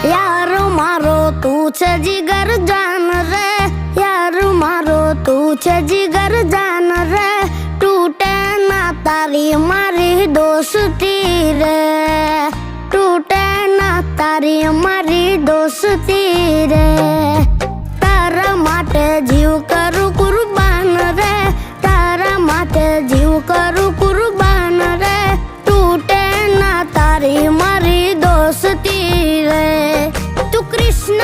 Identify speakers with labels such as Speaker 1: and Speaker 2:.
Speaker 1: यार मारो तू छे जिगर जान रे, यार मारो तू छे जिगर जान रे, टूटे ना तारी मारी दोस्ती रे, टूटे ना तारी मारी दोस्ती रे। तारा माटे जीव करू कुर्बान रे, तारा माटे जीव करू कुर्बान रे, टूटे ना तारी मारी दोस्ती रे। तू कृष्ण